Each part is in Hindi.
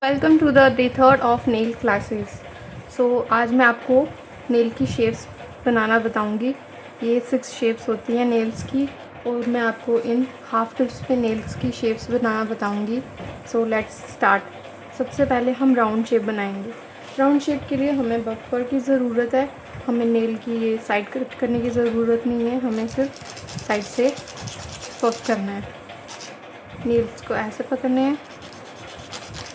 Welcome to the day third of nail classes. आज मैं आपको नेल की शेप्स बनाना बताऊंगी। ये 6 शेप्स होती हैं नेल्स की और मैं आपको इन हाफ टिप्स पे नेल्स की शेप्स बनाना बताऊंगी। Let's start. सबसे पहले हम राउंड शेप बनाएंगे। राउंड शेप के लिए हमें बफर की ज़रूरत है। हमें नेल की ये साइड कट करने की ज़रूरत नहीं है, हमें सिर्फ साइड से पफ करना है। नेल्स को ऐसे पकड़ने हैं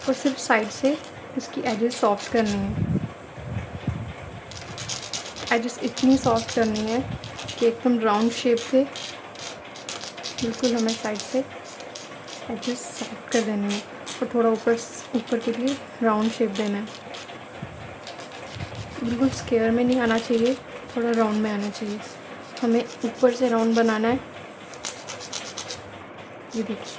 और सिर्फ साइड से इसकी एजेस सॉफ्ट करनी है। एजेस इतनी सॉफ्ट करनी है कि एकदम राउंड शेप से बिल्कुल हमें साइड से एजेस सॉफ्ट कर देनी है और थोड़ा ऊपर के लिए राउंड शेप देना है। बिल्कुल स्क्वायर में नहीं आना चाहिए, थोड़ा राउंड में आना चाहिए। हमें ऊपर से राउंड बनाना है। ये देखिए,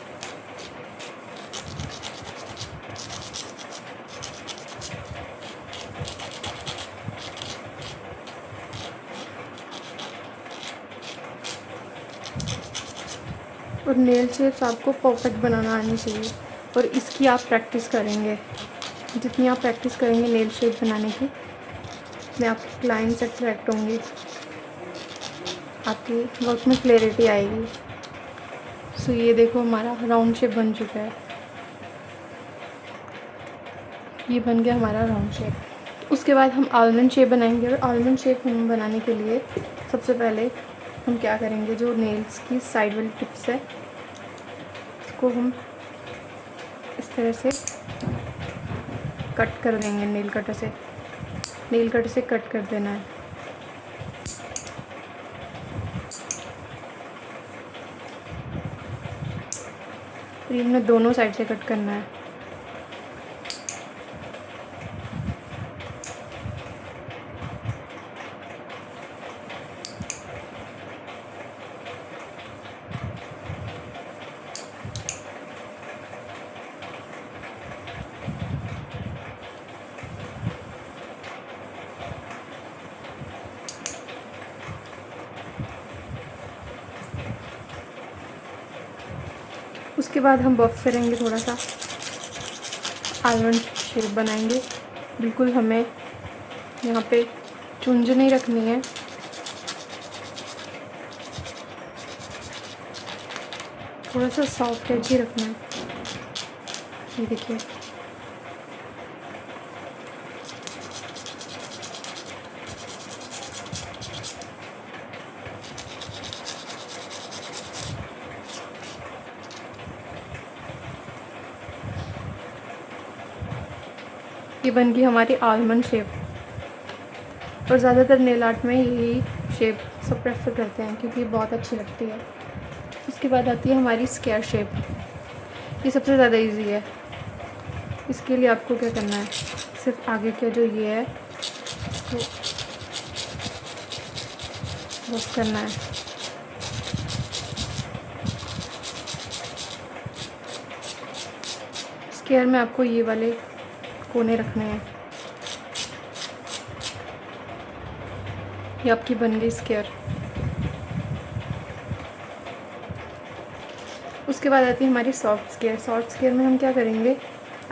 और नेल शेप्स आपको परफेक्ट बनाना आनी चाहिए और इसकी आप प्रैक्टिस करेंगे। जितनी आप प्रैक्टिस करेंगे नेल शेप बनाने की, मैं आपकी क्लाइंट्स अट्रैक्ट होंगी, आपकी वर्क में क्लैरिटी आएगी। ये देखो हमारा राउंड शेप बन चुका है। ये बन गया हमारा राउंड शेप। उसके बाद हम आलमंड शेप बनाएंगे और आलमंड शेप हम बनाने के लिए सबसे पहले हम क्या करेंगे, जो नेल्स की साइड वाली टिप्स है इसको हम इस तरह से कट कर देंगे। नेल कटर से कट कर देना है। फिर हमने दोनों साइड से कट करना है। उसके बाद हम बफ करेंगे, थोड़ा सा आलमंड शेप बनाएंगे। बिल्कुल हमें यहाँ पे चुंझ नहीं रखनी है, थोड़ा सा सॉफ्ट एज ही रखना है। ये देखिए, ये बन गई हमारी आलमंड शेप। और ज़्यादातर नेल आर्ट में यही शेप सब प्रेफर करते हैं क्योंकि बहुत अच्छी लगती है। उसके बाद आती है हमारी स्क्वायर शेप। ये सबसे ज़्यादा इजी है। इसके लिए आपको क्या करना है, सिर्फ आगे का जो ये है इसको बस करना है। स्क्वायर में आपको ये वाले कोने रखने हैं। ये आपकी बन गई स्क्वायर। उसके बाद आती है हमारी सॉफ्ट स्क्वायर। सॉफ्ट स्क्वायर में हम क्या करेंगे,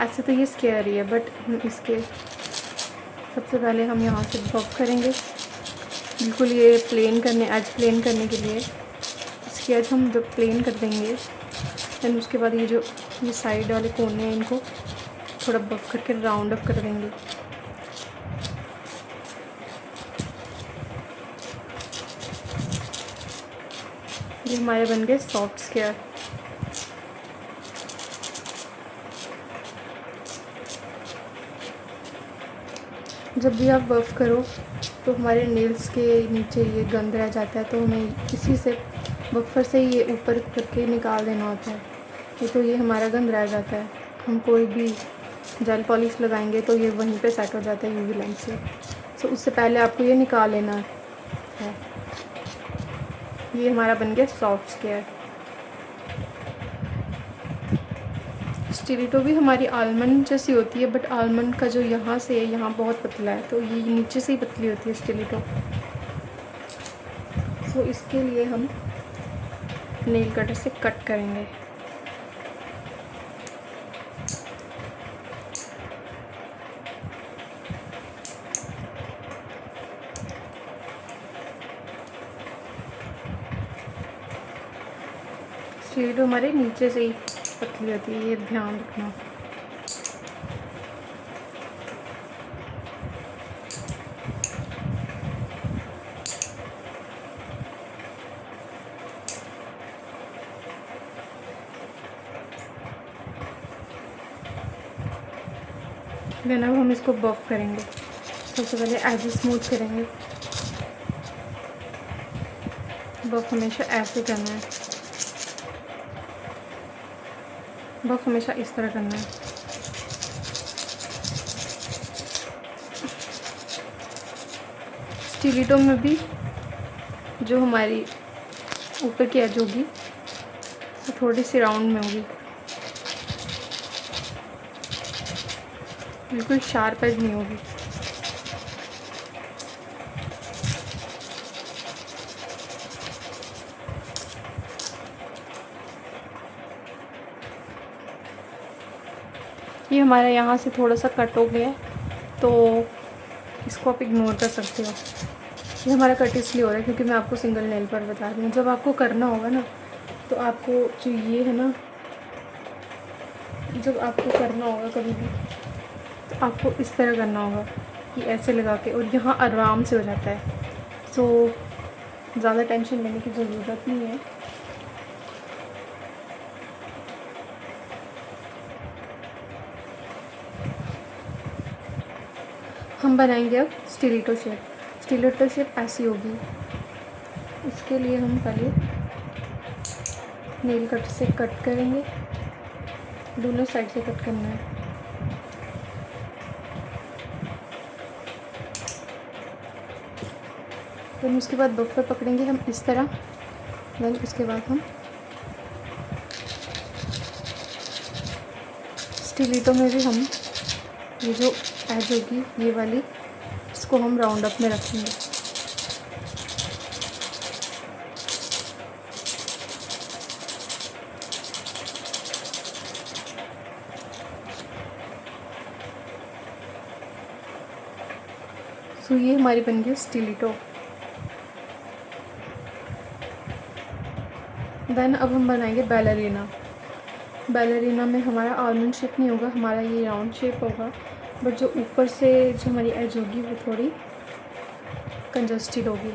ऐसे तो ये स्क्वायर ही है बट हम इसके सबसे पहले हम यहाँ से बफ करेंगे। बिल्कुल ये प्लेन करने के लिए इसकी एज हम जब प्लेन कर देंगे, देन उसके बाद ये साइड वाले कोने हैं इनको थोड़ा बफ करके राउंड अप कर देंगे। ये हमारे बन गए सॉफ्ट स्क्वायर। जब भी आप बफ करो तो हमारे नेल्स के नीचे ये गंद रह जाता है, तो हमें इसी से बफर से ये ऊपर करके निकाल देना होता है। तो ये हमारा गंद रह जाता है। हम कोई भी जेल पॉलिश लगाएंगे तो ये वहीं पे सेट हो जाता है यूवी लाइट से। उससे पहले आपको ये निकाल लेना है। ये हमारा बन गया सॉफ्ट स्क्वायर। स्टिलेटो भी हमारी आलमंड जैसी होती है बट आलमंड का जो यहाँ से है यहाँ बहुत पतला है, तो ये नीचे से ही पतली होती है स्टिलेटो। इसके लिए हम नेल कटर से कट करेंगे। स्टील हमारे नीचे से ही पतली होती है, ये ध्यान रखना। देन अब हम इसको बफ करेंगे। सबसे पहले एज स्मूथ करेंगे। बफ हमेशा ऐसे करना है, बफ हमेशा इस तरह करना है। स्टिलेटो में भी जो हमारी ऊपर की एज होगी वो थोड़ी सी राउंड में होगी, बिल्कुल शार्प एज नहीं होगी। ये हमारा यहाँ से थोड़ा सा कट हो गया है, तो इसको आप इग्नोर कर सकते हो। ये हमारा कट इसलिए हो रहा है क्योंकि मैं आपको सिंगल नेल पर बता रही हूँ। जब आपको करना होगा ना, तो आपको जो ये है ना, जब आपको करना होगा कभी भी, तो आपको इस तरह करना होगा कि ऐसे लगा के, और यहाँ आराम से हो जाता है। सो ज़्यादा टेंशन लेने की ज़रूरत नहीं है। हम बनाएंगे अब स्टिलेटो शेप। स्टिलेटो शेप ऐसी होगी। इसके लिए हम पहले नेल कट से कट करेंगे, दोनों साइड से कट करना है। फिर उसके बाद बफर पकड़ेंगे हम इस तरह। देन उसके बाद हम स्टिलेटो में भी हम ये जो एज होगी ये वाली, इसको हम राउंड अप में रखेंगे। सो ये हमारी बन गई स्टिलेटो। देन अब हम बनाएंगे बैलरीना। बैलरीना में हमारा आलमंड शेप नहीं होगा, हमारा ये राउंड शेप होगा, बट जो ऊपर से जो हमारी एज होगी वो थोड़ी कंजस्टेड होगी।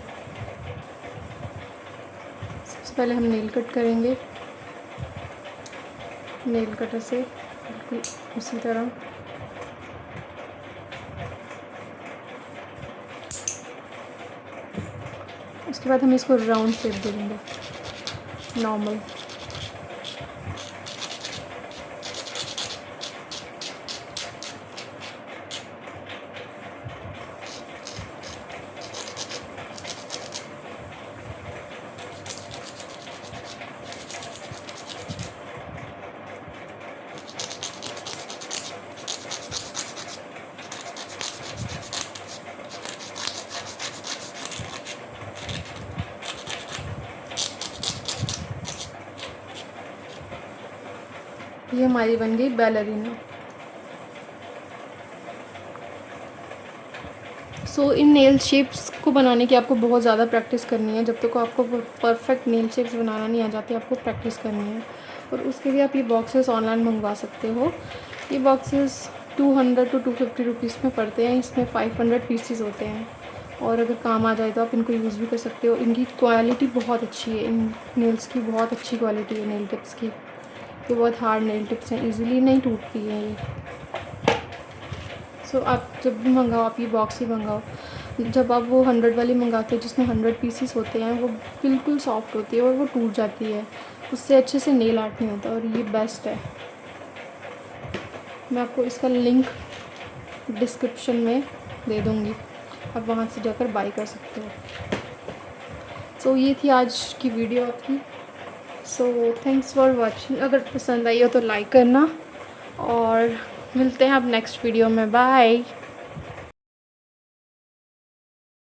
सबसे पहले हम नेल कट करेंगे, नेल कटर से बिल्कुल उसी तरह। उसके बाद हम इसको राउंड शेप दे देंगे, नॉर्मल। ये हमारी बन गई ballerina. So in nail shapes को बनाने की आपको बहुत ज़्यादा प्रैक्टिस करनी है। जब तक आपको परफेक्ट नेल शेप्स बनाना नहीं आ जाती, आपको प्रैक्टिस करनी है। और उसके लिए आप ये बॉक्सेस ऑनलाइन मंगवा सकते हो। ये बॉक्सेस 200 to 250 रुपीज़ में पड़ते हैं। इसमें 500 पीसीज होते हैं, और अगर काम आ जाए तो आप इनको यूज़ भी कर सकते हो। इनकी क्वालिटी बहुत अच्छी है, इन नेल्स की बहुत अच्छी क्वालिटी है नेल टिप्स की। ये बहुत हार्ड नेल टिप्स हैं, इजीली नहीं टूटती हैं ये। सो आप जब भी मंगाओ, आप ये बॉक्स ही मंगाओ। जब आप वो 100 वाली मंगाते हो जिसमें 100 पीसीस होते हैं, वो बिल्कुल सॉफ्ट होती है और वो टूट जाती है, उससे अच्छे से नेल आर्ट नहीं होता, और ये बेस्ट है। मैं आपको इसका लिंक डिस्क्रिप्शन में दे दूँगी, आप वहाँ से जाकर बाय कर सकते हो। सो ये थी आज की वीडियो आपकी। So thanks for watching. अगर पसंद आई हो तो लाइक करना, और मिलते हैं अब नेक्स्ट वीडियो में। बाय।